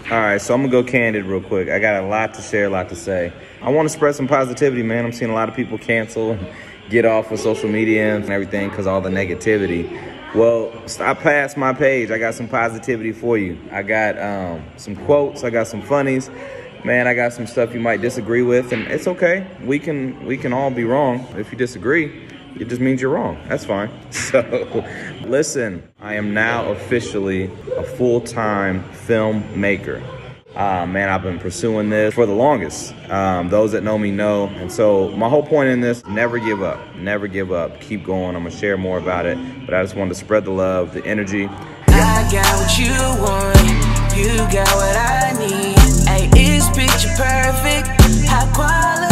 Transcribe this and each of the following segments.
All right, so I'm gonna go candid real quick. I got a lot to share, a lot to say. I want to spread some positivity, man. I'm seeing a lot of people cancel and get off of social media and everything because all the negativity. Well, I passed my page. I got some positivity for you. I got some quotes. I got some funnies. Man, I got some stuff you might disagree with, and it's okay. We can all be wrong. If you disagree, it just means you're wrong. That's fine. So, listen, I am now officially a full-time filmmaker. Man, I've been pursuing this for the longest. Those that know me know. And so my whole point in this, never give up. Never give up. Keep going. I'm going to share more about it. But I just wanted to spread the love, the energy. I got what you want. You got what I need. Hey, it's picture perfect. High quality.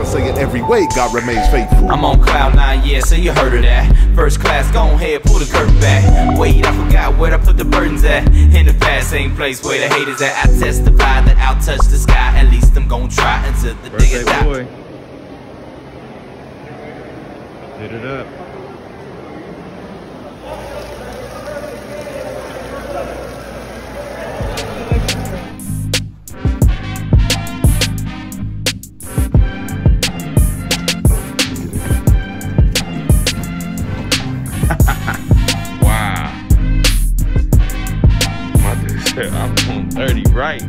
Say it every way, God remains faithful. I'm on cloud 9, yeah, so you heard of that. First class, go ahead, pull the curtain back. Wait, I forgot where I put the burdens at. In the past, same place where the haters at. I testify that I'll touch the sky. At least I'm gonna try until the day I die. Boy. Hit it up. I'm doing 30 right.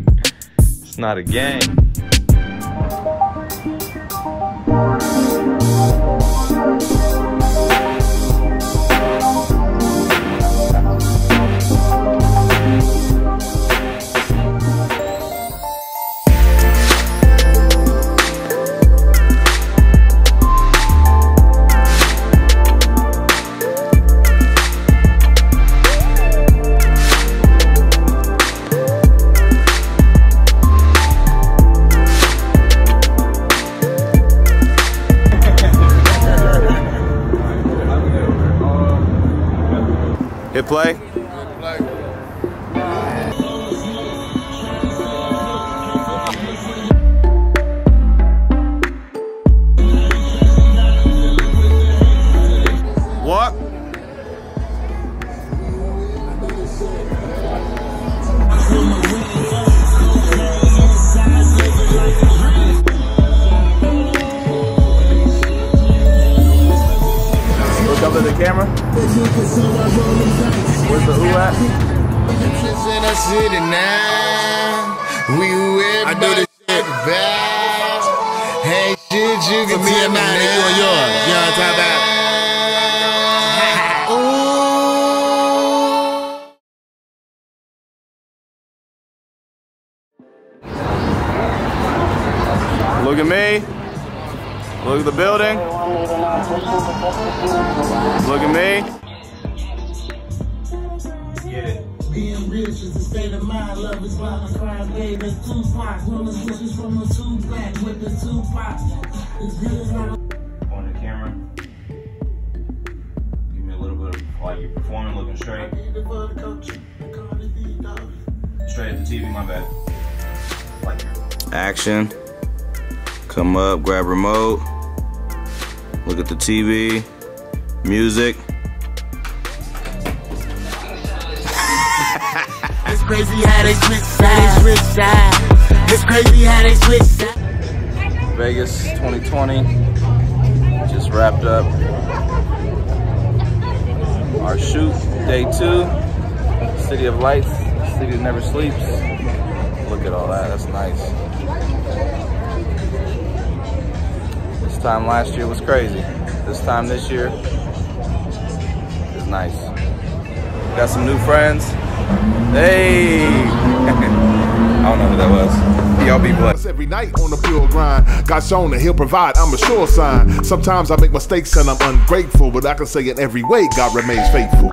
It's not a game. Hit play. Walk. Look up at the camera. Where's the who at? In the city now, we I do this shit back. Hey, shit, you can see it now. You and yours. You know what I'm talking about? Look at me. Look at the building. Look at me. Get it. Being rich is a state of mind. Love is violent crime. Hey, that's Tupac. Woman switches from the two black with the Tupac. It's good as not. On the camera. Give me a little bit of while you're performing, looking straight. Straight at the TV, my bad. Action. Come up, grab remote. Look at the TV. Music. It's crazy how they switch sides. It's crazy how they switch sides. Vegas 2020 just wrapped up our shoot, day 2. City of Lights, city that never sleeps. Look at all that, that's nice. This time last year was crazy. This time this year is nice. Got some new friends. Hey! I don't know who that was. Y'all be blessed. Every night on the pure grind, God shown that he'll provide, I'm a sure sign. Sometimes I make mistakes and I'm ungrateful, but I can say in every way God remains faithful.